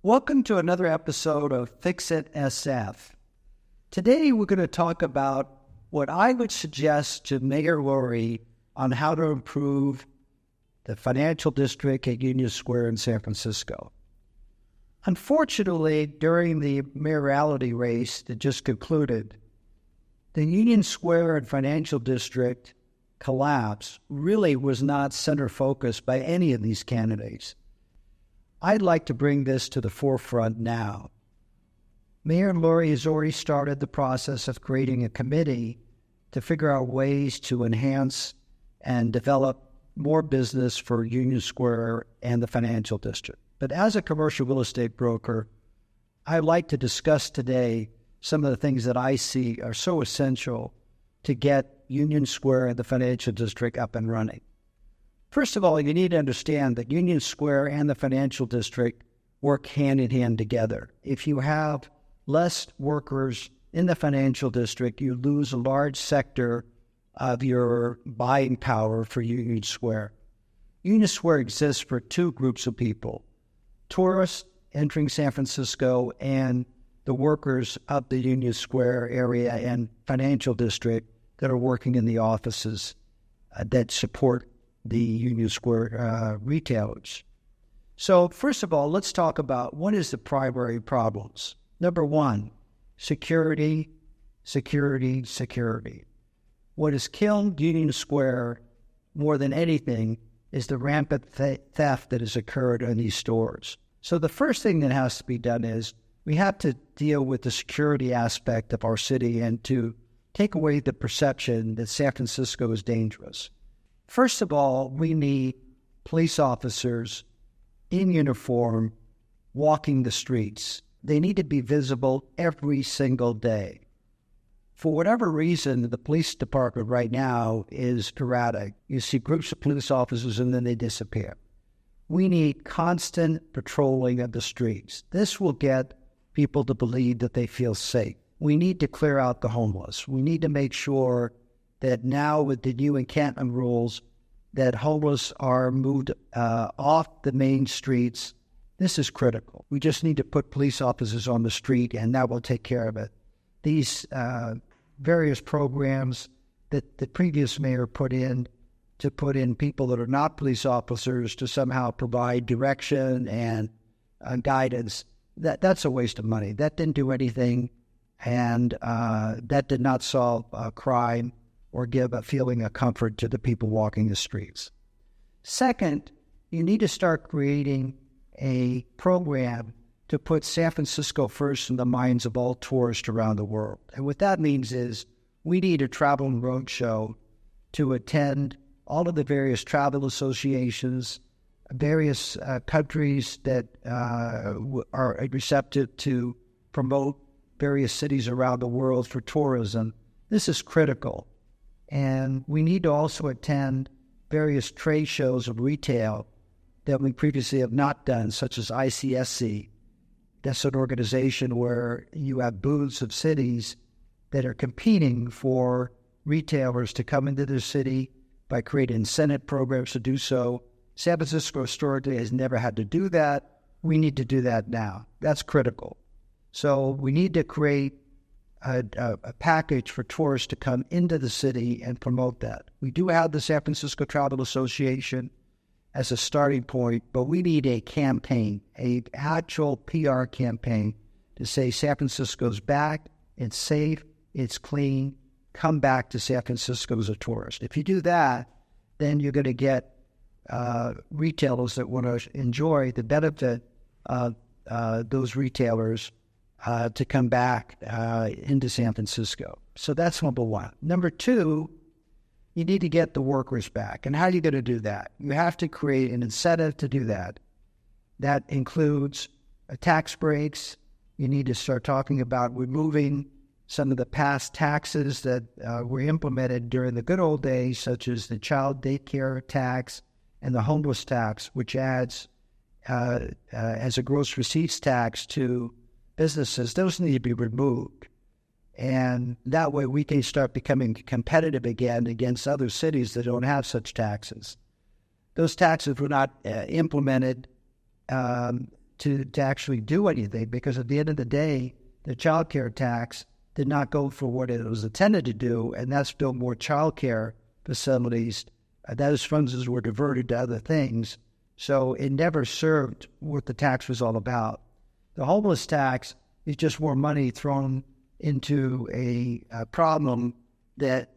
Welcome to another episode of Fix It SF. Today we're going to talk about what I would suggest to Mayor Lurie on how to improve the financial district at Union Square in San Francisco. Unfortunately, during the mayoralty race that just concluded, the Union Square and financial district collapse really was not center focused by any of these candidates. I'd like to bring this to the forefront now. Mayor Lurie has already started the process of creating a committee to figure out ways to enhance and develop more business for Union Square and the financial district. But as a commercial real estate broker, I'd like to discuss today some of the things that I see are so essential to get Union Square and the financial district up and running. First of all, you need to understand that Union Square and the financial district work hand in hand together. If you have less workers in the financial district, you lose a large sector of your buying power for Union Square. Union Square exists for two groups of people: tourists entering San Francisco and the workers of the Union Square area and financial district that are working in the offices that support the Union Square retailers. So first of all, let's talk about what is the primary problems. Number one, security. What has killed Union Square more than anything is the rampant theft that has occurred in these stores. So the first thing that has to be done is we have to deal with the security aspect of our city and to take away the perception that San Francisco is dangerous. First of all, we need police officers in uniform walking the streets. They need to be visible every single day. For whatever reason, the police department right now is erratic. You see groups of police officers and then they disappear. We need constant patrolling of the streets. This will get people to believe that they feel safe. We need to clear out the homeless. We need to make sure that now with the new encampment rules that homeless are moved off the main streets. This is critical. We just need to put police officers on the street and that will take care of it. These various programs that the previous mayor put in people that are not police officers to somehow provide direction and guidance, that's a waste of money. That didn't do anything, and that did not solve crime or give a feeling of comfort to the people walking the streets. Second, you need to start creating a program to put San Francisco first in the minds of all tourists around the world. And what that means is we need a travel and road show to attend all of the various travel associations, various countries that are receptive to promote various cities around the world for tourism. This is critical. And we need to also attend various trade shows of retail that we previously have not done, such as ICSC. That's an organization where you have booths of cities that are competing for retailers to come into their city by creating incentive programs to do so. San Francisco historically has never had to do that. We need to do that now. That's critical. So we need to create a package for tourists to come into the city and promote that. We do have the San Francisco Travel Association as a starting point, but we need a campaign, an actual PR campaign to say San Francisco's back, it's safe, it's clean, come back to San Francisco as a tourist. If you do that, then you're going to get retailers that want to enjoy the benefit of those retailers to come back into San Francisco. So that's number one. Number two, you need to get the workers back. And how are you going to do that? You have to create an incentive to do that. That includes tax breaks. You need to start talking about removing some of the past taxes that were implemented during the good old days, such as the child daycare tax and the homeless tax, which adds as a gross receipts tax to businesses. Those need to be removed. And that way we can start becoming competitive again against other cities that don't have such taxes. Those taxes were not implemented to actually do anything, because at the end of the day, the child care tax did not go for what it was intended to do, and that's build more child care facilities. Those funds were diverted to other things, so it never served what the tax was all about. The homeless tax is just more money thrown into a problem that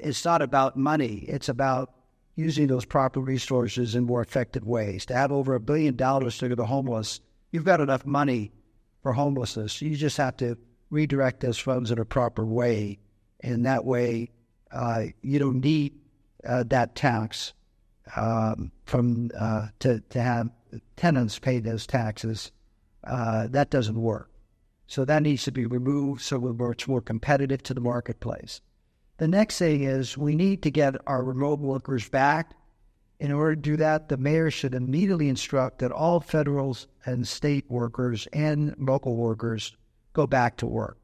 it's not about money. It's about using those proper resources in more effective ways. To have over $1 billion to the homeless, you've got enough money for homelessness. You just have to redirect those funds in a proper way, and that way you don't need that tax to have tenants pay those taxes. That doesn't work. So that needs to be removed so we're much more competitive to the marketplace. The next thing is we need to get our remote workers back. In order to do that, the mayor should immediately instruct that all federal and state workers and local workers go back to work.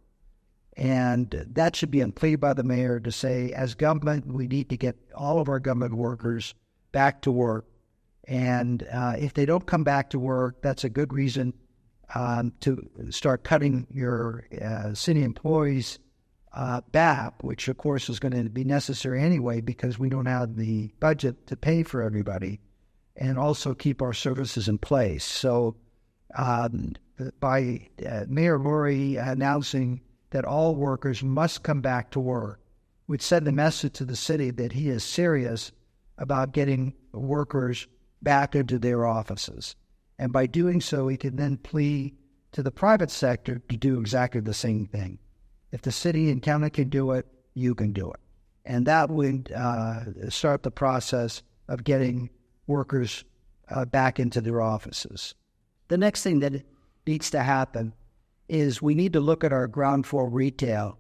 And that should be a plea by the mayor to say, as government, we need to get all of our government workers back to work. And if they don't come back to work, that's a good reason to start cutting your city employees back, which of course is going to be necessary anyway because we don't have the budget to pay for everybody, and also keep our services in place. So by Mayor Lurie announcing that all workers must come back to work, would send a message to the city that he is serious about getting workers back into their offices. And by doing so, he can then plead to the private sector to do exactly the same thing. If the city and county can do it, you can do it. And that would start the process of getting workers back into their offices. The next thing that needs to happen is we need to look at our ground floor retail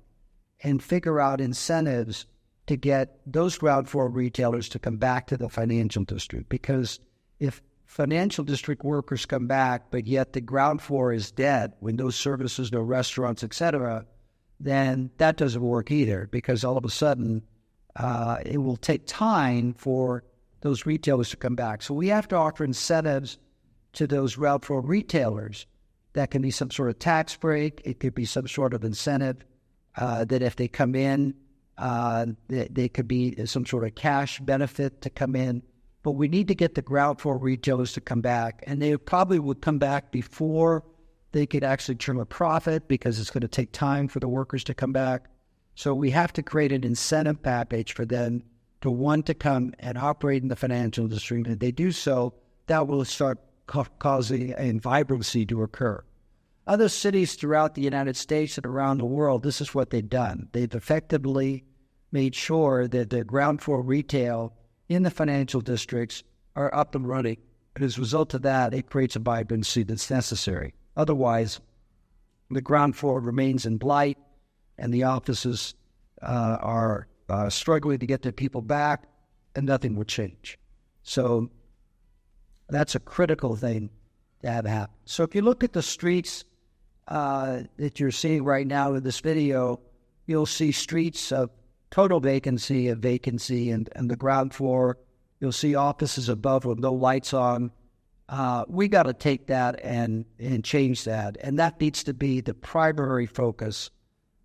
and figure out incentives to get those ground floor retailers to come back to the financial district. Because if financial district workers come back, but yet the ground floor is dead, with no services, no restaurants, etc., then that doesn't work either, because all of a sudden it will take time for those retailers to come back. So we have to offer incentives to those ground floor retailers. That can be some sort of tax break. It could be some sort of incentive that if they come in, they could be some sort of cash benefit to come in. But we need to get the ground floor retailers to come back, and they probably would come back before they could actually turn a profit, because it's going to take time for the workers to come back. So we have to create an incentive package for them to want to come and operate in the financial industry. And if they do so, that will start causing a vibrancy to occur. Other cities throughout the United States and around the world, this is what they've done. They've effectively made sure that the ground floor retail in the financial districts are up and running. And as a result of that, it creates a vibrancy that's necessary. Otherwise, the ground floor remains in blight, and the offices are struggling to get their people back, and nothing will change. So that's a critical thing to have happen. So if you look at the streets that you're seeing right now in this video, you'll see streets of total vacancy, and the ground floor. You'll see offices above with no lights on. We got to take that and change that. And that needs to be the primary focus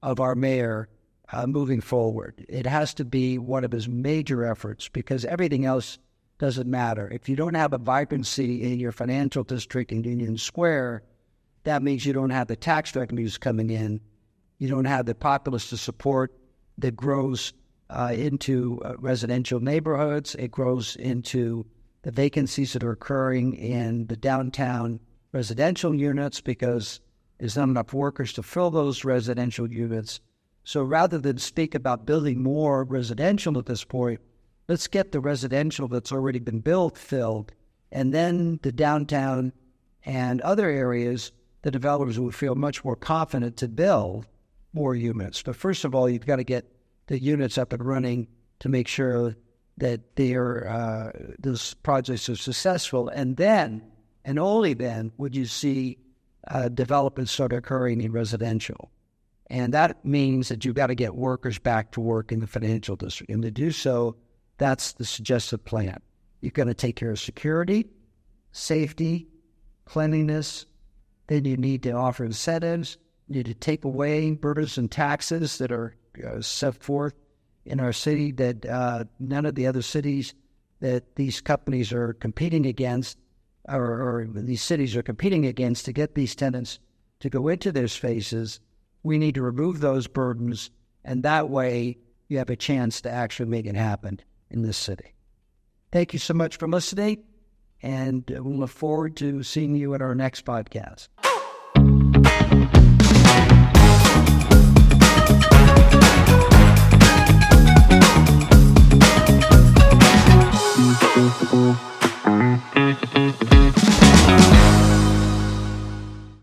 of our mayor moving forward. It has to be one of his major efforts, because everything else doesn't matter. If you don't have a vibrancy in your financial district in Union Square, that means you don't have the tax revenues coming in. You don't have the populace to support that grows into residential neighborhoods. It grows into the vacancies that are occurring in the downtown residential units, because there's not enough workers to fill those residential units. So rather than speak about building more residential at this point, let's get the residential that's already been built filled, and then the downtown and other areas, the developers will feel much more confident to build more units. But first of all, you've got to get the units up and running to make sure that those projects are successful. And then, and only then, would you see development start occurring in residential. And that means that you've got to get workers back to work in the financial district. And to do so, that's the suggested plan. You're going to take care of security, safety, cleanliness, then you need to offer incentives. You need to take away burdensome taxes that are set forth in our city that none of the other cities that these companies are competing against, or these cities are competing against to get these tenants to go into their spaces. We need to remove those burdens, and that way you have a chance to actually make it happen in this city. Thank you so much for listening, and we look forward to seeing you at our next podcast.